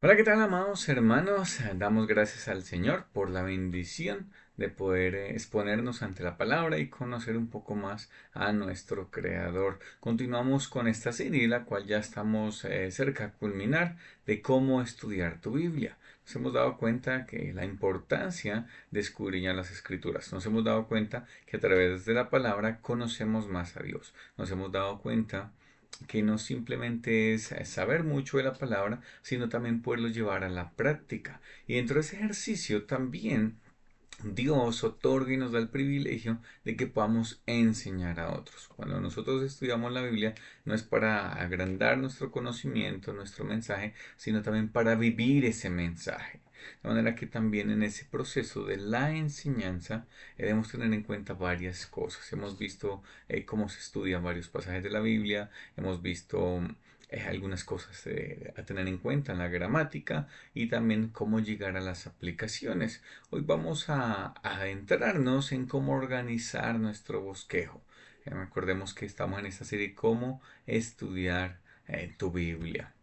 Hola, ¿qué tal, amados hermanos? Damos gracias al Señor por la bendición de poder exponernos ante la palabra y conocer un poco más a nuestro Creador. Continuamos con esta serie, la cual ya estamos cerca a culminar, de cómo estudiar tu Biblia. Nos hemos dado cuenta que la importancia de escudriñar las Escrituras. Nos hemos dado cuenta que a través de la palabra conocemos más a Dios. Nos hemos dado cuenta que no simplemente es saber mucho de la palabra, sino también poderlo llevar a la práctica. Y dentro de ese ejercicio también Dios otorga y nos da el privilegio de que podamos enseñar a otros. Cuando nosotros estudiamos la Biblia, no es para agrandar nuestro conocimiento, nuestro mensaje, sino también para vivir ese mensaje. De manera que también en ese proceso de la enseñanza debemos tener en cuenta varias cosas. Hemos visto cómo se estudian varios pasajes de la Biblia, hemos visto algunas cosas a tener en cuenta en la gramática y también cómo llegar a las aplicaciones. Hoy vamos a adentrarnos en cómo organizar nuestro bosquejo. Recordemos que estamos en esta serie cómo estudiar tu Biblia.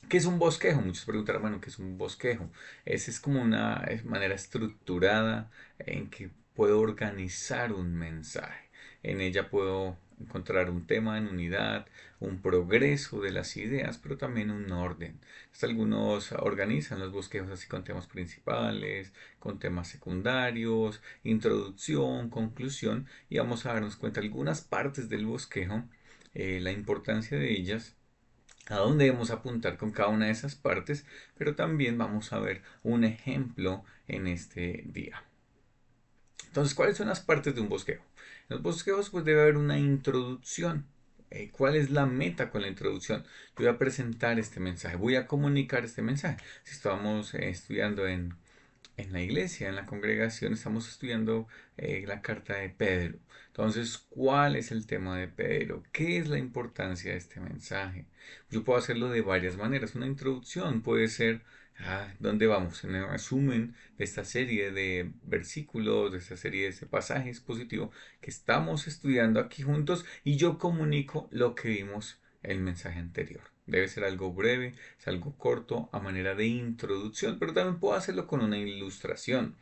¿Qué es un bosquejo? Muchos preguntarán, bueno, ¿qué es un bosquejo? Es como una manera estructurada en que puedo organizar un mensaje. En ella puedo encontrar un tema en unidad, un progreso de las ideas, pero también un orden. Algunos organizan los bosquejos así con temas principales, con temas secundarios, introducción, conclusión, y vamos a darnos cuenta de algunas partes del bosquejo, la importancia de ellas, a dónde debemos apuntar con cada una de esas partes, pero también vamos a ver un ejemplo en este día. Entonces, ¿cuáles son las partes de un bosquejo? En los bosquejos pues debe haber una introducción. ¿Cuál es la meta con la introducción? Yo voy a presentar este mensaje, voy a comunicar este mensaje. Si estamos estudiando en la iglesia, en la congregación, estamos estudiando la carta de Pedro. Entonces, ¿cuál es el tema de Pedro? ¿Qué es la importancia de este mensaje? Yo puedo hacerlo de varias maneras. Una introducción puede ser, ¿dónde vamos? En el resumen de esta serie de versículos, de esta serie de pasajes expositivo que estamos estudiando aquí juntos y yo comunico lo que vimos en el mensaje anterior. Debe ser algo breve, es algo corto, a manera de introducción, pero también puedo hacerlo con una ilustración.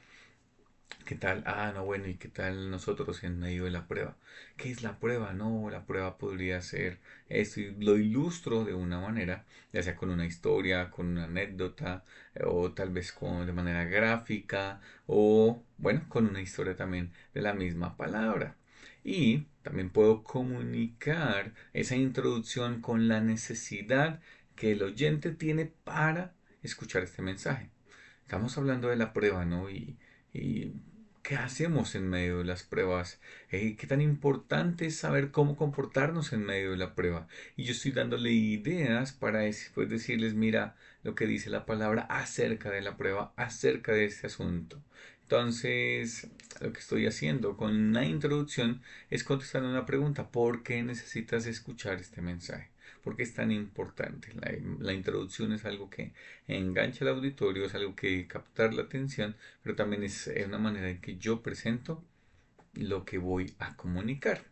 ¿Qué tal? No, bueno, ¿y qué tal nosotros en medio de la prueba? ¿Qué es la prueba? No, la prueba podría ser esto y lo ilustro de una manera, ya sea con una historia, con una anécdota, o tal vez de manera gráfica, o bueno, con una historia también de la misma palabra. Y también puedo comunicar esa introducción con la necesidad que el oyente tiene para escuchar este mensaje. Estamos hablando de la prueba, ¿no? Y ¿qué hacemos en medio de las pruebas? ¿Qué tan importante es saber cómo comportarnos en medio de la prueba? Y yo estoy dándole ideas para después decirles, mira lo que dice la palabra acerca de la prueba, acerca de este asunto. Entonces, lo que estoy haciendo con la introducción es contestando una pregunta. ¿Por qué necesitas escuchar este mensaje? ¿Por qué es tan importante? La introducción es algo que engancha al auditorio, es algo que captar la atención, pero también es una manera en que yo presento lo que voy a comunicar.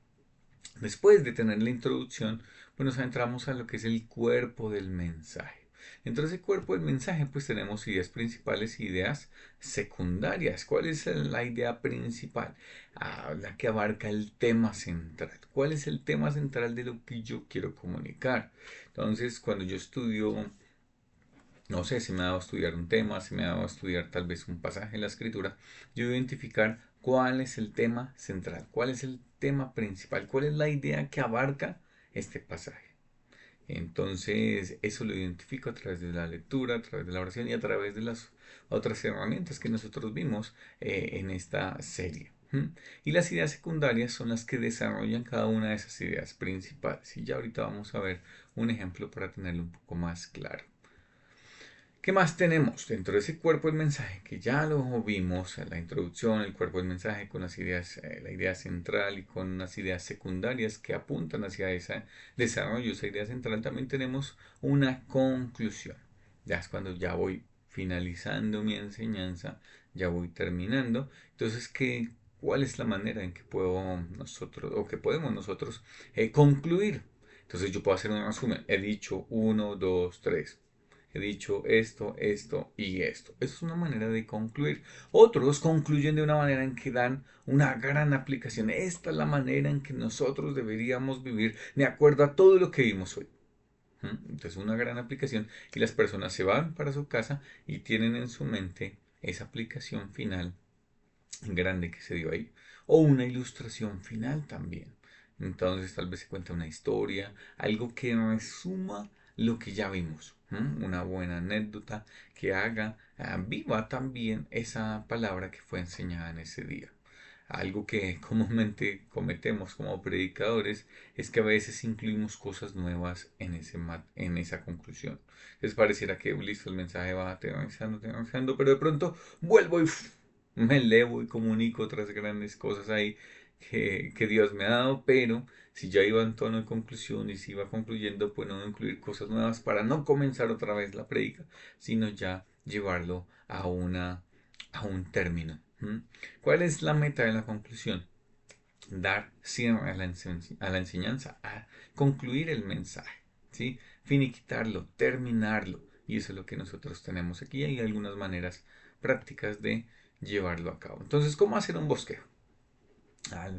Después de tener la introducción, pues nos entramos a lo que es el cuerpo del mensaje. Dentro de ese cuerpo del mensaje, pues tenemos ideas principales y ideas secundarias. ¿Cuál es la idea principal? La que abarca el tema central. ¿Cuál es el tema central de lo que yo quiero comunicar? Entonces, cuando yo estudio, no sé, si me ha dado a estudiar un tema, si me ha dado a estudiar tal vez un pasaje en la escritura, yo voy a identificar cuál es el tema central, cuál es el tema principal, cuál es la idea que abarca este pasaje. Entonces, eso lo identifico a través de la lectura, a través de la oración y a través de las otras herramientas que nosotros vimos en esta serie. ¿Mm? Y las ideas secundarias son las que desarrollan cada una de esas ideas principales. Y ya ahorita vamos a ver un ejemplo para tenerlo un poco más claro. ¿Qué más tenemos dentro de ese cuerpo del mensaje? Que ya lo vimos en la introducción, el cuerpo del mensaje con las ideas, la idea central y con unas ideas secundarias que apuntan hacia ese desarrollo, esa idea central. También tenemos una conclusión. Ya es cuando ya voy finalizando mi enseñanza, ya voy terminando. Entonces, ¿cuál es la manera en que puedo nosotros, o que podemos nosotros concluir? Entonces yo puedo hacer un resumen. He dicho uno, dos, tres. he dicho esto, esto y esto. Eso es una manera de concluir. Otros concluyen de una manera en que dan una gran aplicación. Esta es la manera en que nosotros deberíamos vivir de acuerdo a todo lo que vimos hoy. Entonces una gran aplicación y las personas se van para su casa y tienen en su mente esa aplicación final grande que se dio ahí. O una ilustración final también. Entonces tal vez se cuenta una historia, algo que resuma lo que ya vimos. Una buena anécdota que haga viva también esa palabra que fue enseñada en ese día. Algo que comúnmente cometemos como predicadores es que a veces incluimos cosas nuevas en esa conclusión. Les pareciera que listo, el mensaje va aterrizando, pero de pronto vuelvo y me elevo y comunico otras grandes cosas ahí que Dios me ha dado, pero si ya iba en tono de conclusión y si iba concluyendo, pues no incluir cosas nuevas para no comenzar otra vez la predica, sino ya llevarlo a un término. ¿Cuál es la meta de la conclusión? Dar cierre a a la enseñanza, a concluir el mensaje, ¿sí? Finiquitarlo, terminarlo. Y eso es lo que nosotros tenemos aquí. Hay algunas maneras prácticas de llevarlo a cabo. Entonces, ¿cómo hacer un bosquejo?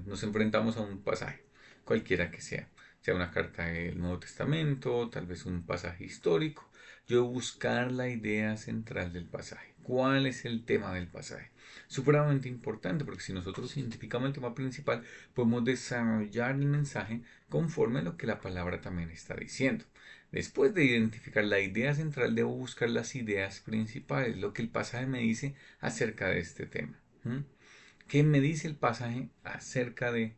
Nos enfrentamos a un pasaje, cualquiera que sea una carta del Nuevo Testamento, tal vez un pasaje histórico. Yo buscar la idea central del pasaje. ¿Cuál es el tema del pasaje? Supremamente importante porque si nosotros identificamos el tema principal, podemos desarrollar el mensaje conforme a lo que la palabra también está diciendo. Después de identificar la idea central, debo buscar las ideas principales, lo que el pasaje me dice acerca de este tema. ¿Qué me dice el pasaje acerca de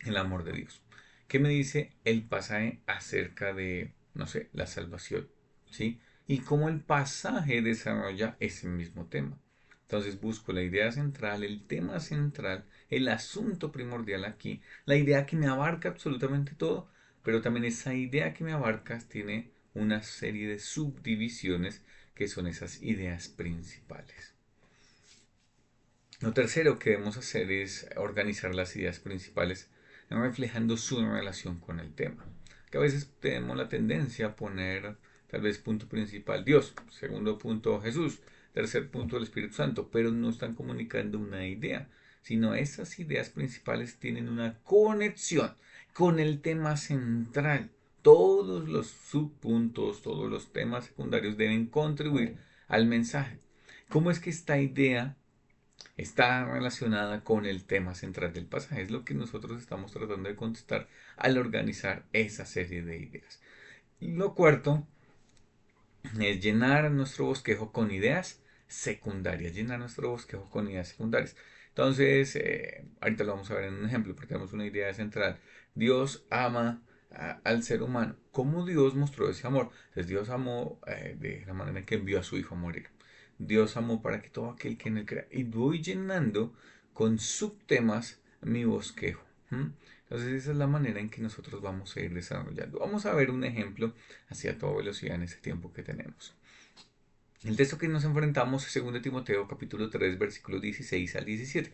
el amor de Dios? ¿Qué me dice el pasaje acerca de, no sé, la salvación? ¿Sí? Y cómo el pasaje desarrolla ese mismo tema. Entonces busco la idea central, el tema central, el asunto primordial aquí, la idea que me abarca absolutamente todo, pero también esa idea que me abarca tiene una serie de subdivisiones que son esas ideas principales. Lo tercero que debemos hacer es organizar las ideas principales reflejando su relación con el tema. Que a veces tenemos la tendencia a poner tal vez punto principal Dios, segundo punto Jesús, tercer punto el Espíritu Santo, pero no están comunicando una idea, sino esas ideas principales tienen una conexión con el tema central. Todos los subpuntos, todos los temas secundarios deben contribuir al mensaje. ¿Cómo es que esta idea está relacionada con el tema central del pasaje? Es lo que nosotros estamos tratando de contestar al organizar esa serie de ideas. Y lo cuarto es llenar nuestro bosquejo con ideas secundarias, llenar nuestro bosquejo con ideas secundarias. Entonces, ahorita lo vamos a ver en un ejemplo, porque tenemos una idea central. Dios ama al ser humano. ¿Cómo Dios mostró ese amor? Entonces Dios amó de la manera en que envió a su hijo a morir. Dios amó para que todo aquel que en él crea. Y voy llenando con subtemas mi bosquejo. Entonces esa es la manera en que nosotros vamos a ir desarrollando. Vamos a ver un ejemplo hacia toda velocidad en ese tiempo que tenemos. El texto que nos enfrentamos es 2 Timoteo capítulo 3 versículos 16 al 17,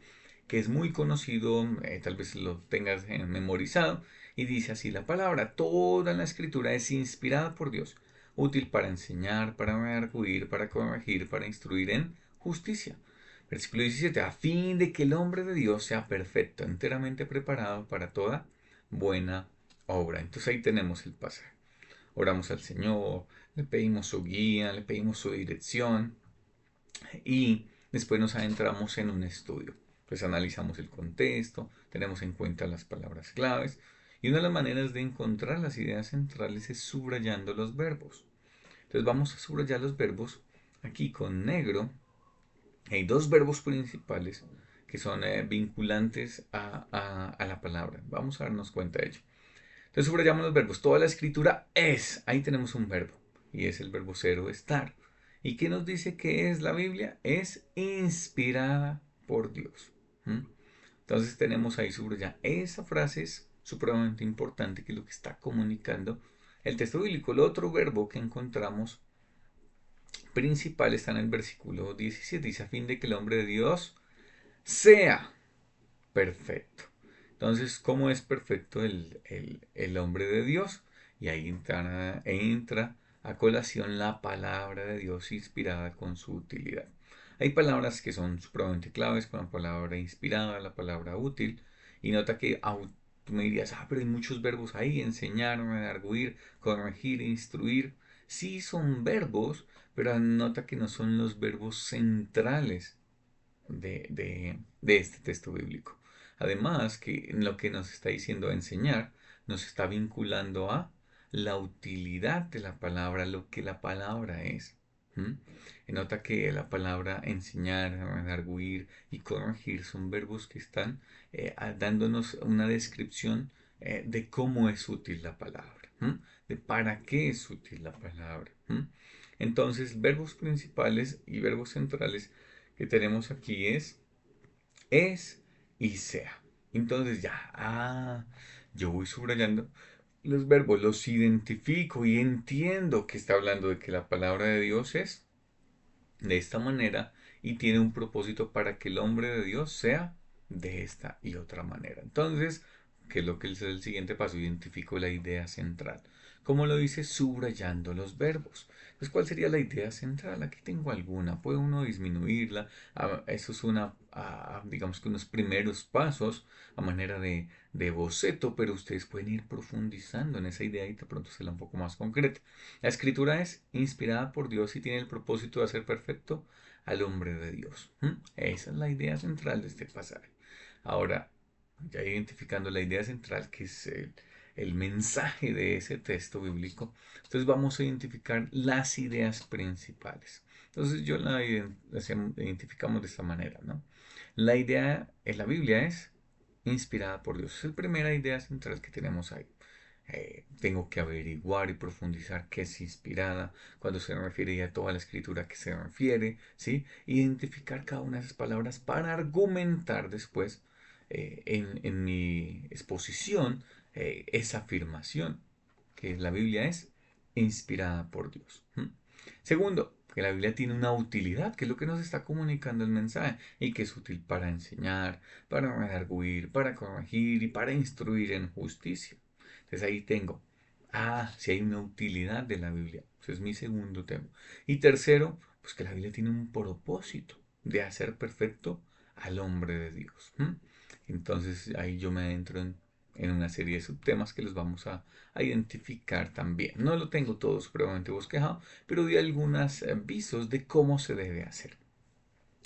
que es muy conocido, tal vez lo tengas memorizado, y dice así la palabra: toda la escritura es inspirada por Dios, útil para enseñar, para redarguir, para corregir, para instruir en justicia. Versículo 17, a fin de que el hombre de Dios sea perfecto, enteramente preparado para toda buena obra. Entonces ahí tenemos el pasaje. Oramos al Señor, le pedimos su guía, le pedimos su dirección y después nos adentramos en un estudio. Pues analizamos el contexto, tenemos en cuenta las palabras claves y una de las maneras de encontrar las ideas centrales es subrayando los verbos. Entonces vamos a subrayar los verbos aquí con negro. Hay dos verbos principales que son vinculantes a la palabra. Vamos a darnos cuenta de ello. Entonces subrayamos los verbos. Toda la escritura es. Ahí tenemos un verbo. Y es el verbo ser o estar. ¿Y qué nos dice que es la Biblia? Es inspirada por Dios. Entonces tenemos ahí subrayada. Esa frase es supremamente importante, que es lo que está comunicando el texto bíblico. El otro verbo que encontramos principal está en el versículo 17. Dice: a fin de que el hombre de Dios sea perfecto. Entonces, ¿cómo es perfecto el hombre de Dios? Y ahí entra a colación la palabra de Dios inspirada con su utilidad. Hay palabras que son supremamente claves, como la palabra inspirada, la palabra útil, y nota que tú me dirías, pero hay muchos verbos ahí, enseñar, redarguir, corregir, instruir. Sí son verbos, pero nota que no son los verbos centrales de este texto bíblico. Además, que lo que nos está diciendo enseñar nos está vinculando a la utilidad de la palabra, lo que la palabra es. ¿Mm? Y nota que la palabra enseñar, redarguir y corregir son verbos que están dándonos una descripción de cómo es útil la palabra, de para qué es útil la palabra. Entonces, verbos principales y verbos centrales que tenemos aquí es y sea. Entonces ya, yo voy subrayando los verbos, los identifico y entiendo que está hablando de que la palabra de Dios es de esta manera y tiene un propósito para que el hombre de Dios sea de esta y otra manera. Entonces, ¿qué es lo que es el siguiente paso? Identifico la idea central. ¿Cómo lo dice? Subrayando los verbos. Entonces, ¿cuál sería la idea central? Aquí tengo alguna. Puede uno disminuirla. Eso es digamos que unos primeros pasos a manera de boceto, pero ustedes pueden ir profundizando en esa idea y de pronto será un poco más concreta. La escritura es inspirada por Dios y tiene el propósito de hacer perfecto al hombre de Dios. Esa es la idea central de este pasaje. Ahora, ya identificando la idea central, que es el mensaje de ese texto bíblico, entonces vamos a identificar las ideas principales. Entonces las identificamos de esta manera, ¿no? La idea en la Biblia es inspirada por Dios. Es la primera idea central que tenemos ahí. Tengo que averiguar y profundizar qué es inspirada, cuando se refiere a toda la escritura que se refiere, ¿sí? Identificar cada una de esas palabras para argumentar después en mi exposición esa afirmación, que la Biblia es inspirada por Dios. Segundo, que la Biblia tiene una utilidad, que es lo que nos está comunicando el mensaje, y que es útil para enseñar, para redarguir, para corregir y para instruir en justicia. Entonces ahí tengo, si hay una utilidad de la Biblia. Ese es mi segundo tema. Y tercero, pues que la Biblia tiene un propósito de hacer perfecto al hombre de Dios. Entonces ahí yo me adentro en una serie de subtemas que los vamos a identificar también. No lo tengo todo supremamente bosquejado, pero di algunos avisos de cómo se debe hacer.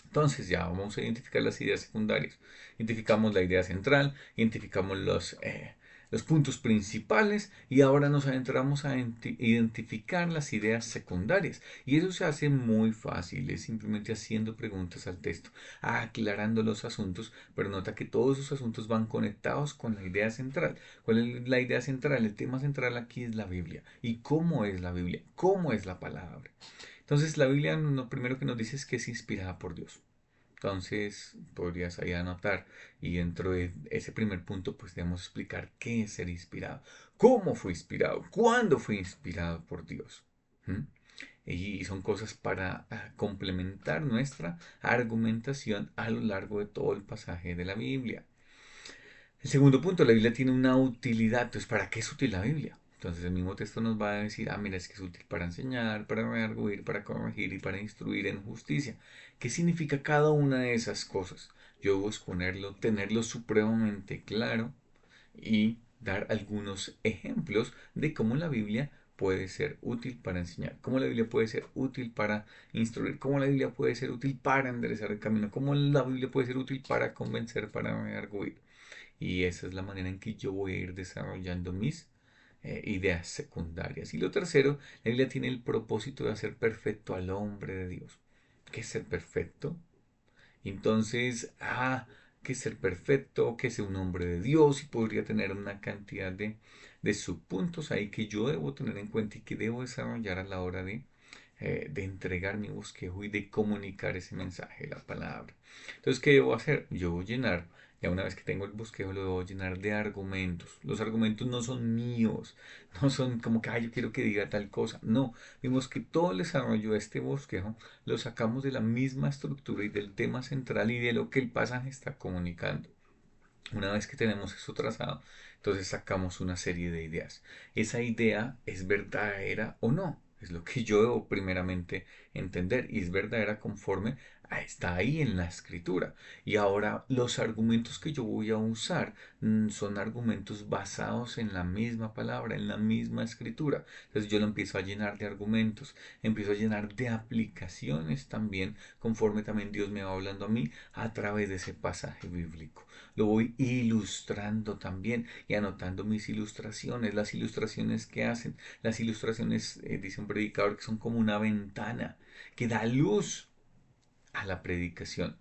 Entonces ya vamos a identificar las ideas secundarias. Identificamos la idea central, identificamos los puntos principales y ahora nos adentramos a identificar las ideas secundarias. Y eso se hace muy fácil, es simplemente haciendo preguntas al texto, aclarando los asuntos, pero nota que todos esos asuntos van conectados con la idea central. ¿Cuál es la idea central? El tema central aquí es la Biblia. ¿Y cómo es la Biblia? ¿Cómo es la palabra? Entonces la Biblia lo primero que nos dice es que es inspirada por Dios. Entonces podrías ahí anotar y dentro de ese primer punto pues debemos explicar qué es ser inspirado, cómo fue inspirado, cuándo fue inspirado por Dios. ¿Mm? Y son cosas para complementar nuestra argumentación a lo largo de todo el pasaje de la Biblia. El segundo punto, la Biblia tiene una utilidad. Entonces, ¿para qué es útil la Biblia? Entonces, el mismo texto nos va a decir, mira, es que es útil para enseñar, para redarguir, para corregir y para instruir en justicia. ¿Qué significa cada una de esas cosas? Yo debo exponerlo, tenerlo supremamente claro y dar algunos ejemplos de cómo la Biblia puede ser útil para enseñar, cómo la Biblia puede ser útil para instruir, cómo la Biblia puede ser útil para enderezar el camino, cómo la Biblia puede ser útil para convencer, para redarguir. Y esa es la manera en que yo voy a ir desarrollando mis ideas secundarias. Y lo tercero, la Biblia tiene el propósito de hacer perfecto al hombre de Dios. ¿Qué es ser perfecto? Entonces, que ser perfecto, que ser un hombre de Dios y podría tener una cantidad de subpuntos ahí que yo debo tener en cuenta y que debo desarrollar a la hora de entregar mi bosquejo y de comunicar ese mensaje, la palabra. Entonces, ¿qué debo hacer? Yo debo llenar, ya una vez que tengo el bosquejo, lo debo llenar de argumentos. Los argumentos no son míos, no son como que, yo quiero que diga tal cosa. No, vimos que todo el desarrollo de este bosquejo lo sacamos de la misma estructura y del tema central y de lo que el pasaje está comunicando. Una vez que tenemos eso trazado, entonces sacamos una serie de ideas. ¿Esa idea es verdadera o no? es lo que yo debo primeramente entender y es verdadera conforme está ahí en la escritura. Y ahora los argumentos que yo voy a usar son argumentos basados en la misma palabra, en la misma escritura. Entonces yo lo empiezo a llenar de argumentos, empiezo a llenar de aplicaciones también, conforme también Dios me va hablando a mí a través de ese pasaje bíblico. Lo voy ilustrando también y anotando mis ilustraciones, las ilustraciones que hacen. Las ilustraciones, dice un predicador, que son como una ventana que da luz a la predicación.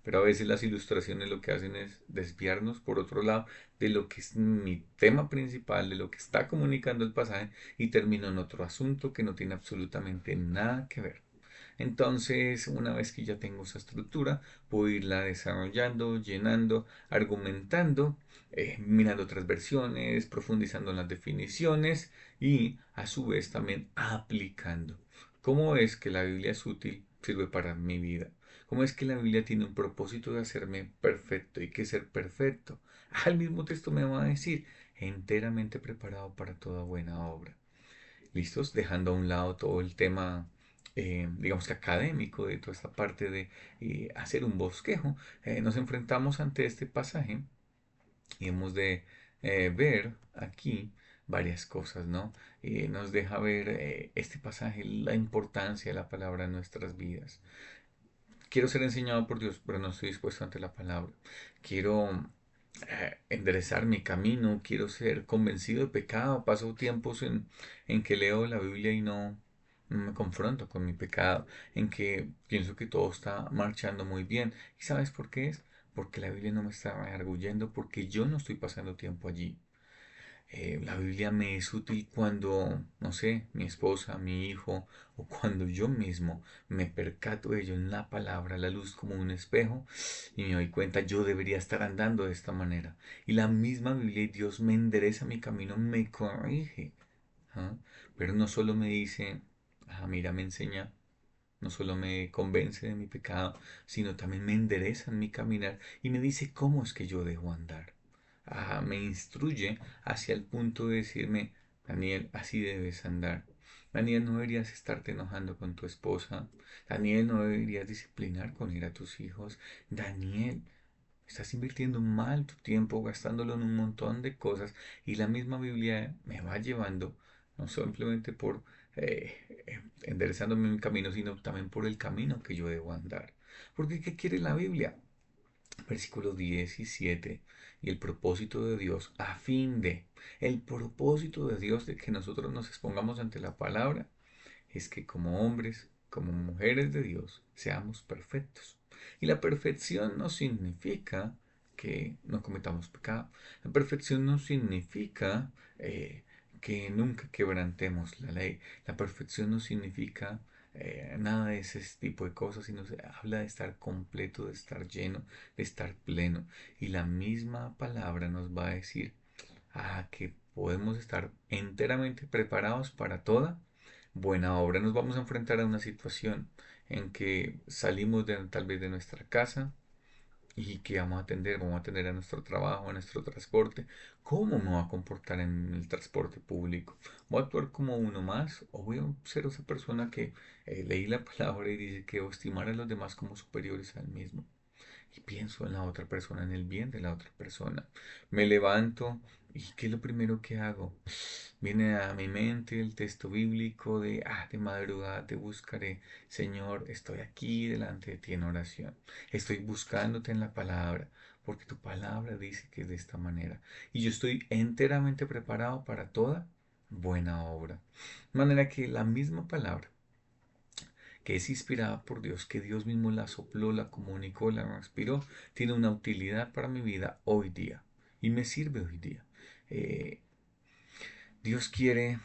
Pero a veces las ilustraciones lo que hacen es desviarnos por otro lado de lo que es mi tema principal, de lo que está comunicando el pasaje y termino en otro asunto que no tiene absolutamente nada que ver. Entonces, una vez que ya tengo esa estructura, puedo irla desarrollando, llenando, argumentando, mirando otras versiones, profundizando en las definiciones y a su vez también aplicando. ¿Cómo es que la Biblia es útil? Sirve para mi vida. ¿Cómo es que la Biblia tiene un propósito de hacerme perfecto? ¿Y qué es ser perfecto? Al mismo texto me va a decir, enteramente preparado para toda buena obra. ¿Listos? Dejando a un lado todo el tema, digamos que académico de toda esta parte de hacer un bosquejo, nos enfrentamos ante este pasaje y hemos de ver aquí varias cosas, ¿no? Nos deja ver este pasaje la importancia de la palabra en nuestras vidas. Quiero ser enseñado por Dios, pero no estoy dispuesto ante la palabra. Quiero enderezar mi camino, quiero ser convencido de pecado. Paso tiempos en que leo la Biblia y no me confronto con mi pecado, en que pienso que todo está marchando muy bien. ¿Y sabes por qué es? Porque la Biblia no me está arguyendo, porque yo no estoy pasando tiempo allí. La Biblia me es útil cuando, no sé, mi esposa, mi hijo o cuando yo mismo me percato de ello en la palabra, la luz como un espejo y me doy cuenta yo debería estar andando de esta manera. Y la misma Biblia y Dios me endereza mi camino, me corrige. ¿Ah? Pero no solo me dice, mira, me enseña, no solo me convence de mi pecado, sino también me endereza en mi caminar y me dice cómo es que yo debo andar. Me instruye hacia el punto de decirme, Daniel, así debes andar. Daniel, no deberías estarte enojando con tu esposa. Daniel, no deberías disciplinar con ir a tus hijos. Daniel, estás invirtiendo mal tu tiempo, gastándolo en un montón de cosas. Y la misma Biblia me va llevando, no simplemente por enderezándome mi camino, sino también por el camino que yo debo andar. Porque ¿qué quiere la Biblia? Versículo 17. Y el propósito de Dios, el propósito de Dios de que nosotros nos expongamos ante la palabra, es que como hombres, como mujeres de Dios, seamos perfectos. Y la perfección no significa que no cometamos pecado. La perfección no significa que nunca quebrantemos la ley. La perfección no significa nada de ese tipo de cosas, sino se habla de estar completo, de estar lleno, de estar pleno. Y la misma palabra nos va a decir que podemos estar enteramente preparados para toda buena obra. Nos vamos a enfrentar a una situación en que salimos tal vez de nuestra casa y que vamos a atender a nuestro trabajo, a nuestro transporte. ¿Cómo me voy a comportar en el transporte público? ¿Voy a actuar como uno más o voy a ser esa persona que leí la palabra y dice que estimar a los demás como superiores al mismo? Y pienso en la otra persona, en el bien de la otra persona. Me levanto y ¿qué es lo primero que hago? Viene a mi mente el texto bíblico de madrugada te buscaré, Señor, estoy aquí delante de ti en oración. Estoy buscándote en la palabra, porque tu palabra dice que es de esta manera. Y yo estoy enteramente preparado para toda buena obra. De manera que la misma palabra que es inspirada por Dios, que Dios mismo la sopló, la comunicó, la inspiró, tiene una utilidad para mi vida hoy día y me sirve hoy día. Eh, Dios quiere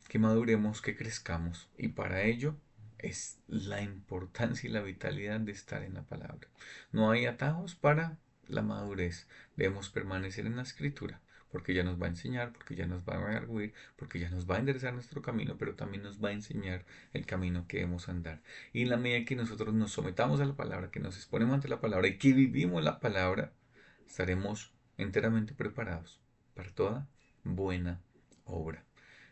que maduremos, que crezcamos y para ello es la importancia y la vitalidad de estar en la palabra. No hay atajos para la madurez. Debemos permanecer en la escritura porque ya nos va a enseñar, porque ya nos va a arguir, porque ya nos va a enderezar nuestro camino, pero también nos va a enseñar el camino que debemos andar. Y en la medida que nosotros nos sometamos a la palabra, que nos exponemos ante la palabra y que vivimos la palabra, estaremos enteramente preparados para toda buena obra.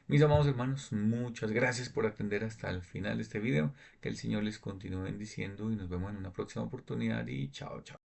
Mis amados hermanos, muchas gracias por atender hasta el final de este video. Que el Señor les continúe bendiciendo y nos vemos en una próxima oportunidad y chao, chao.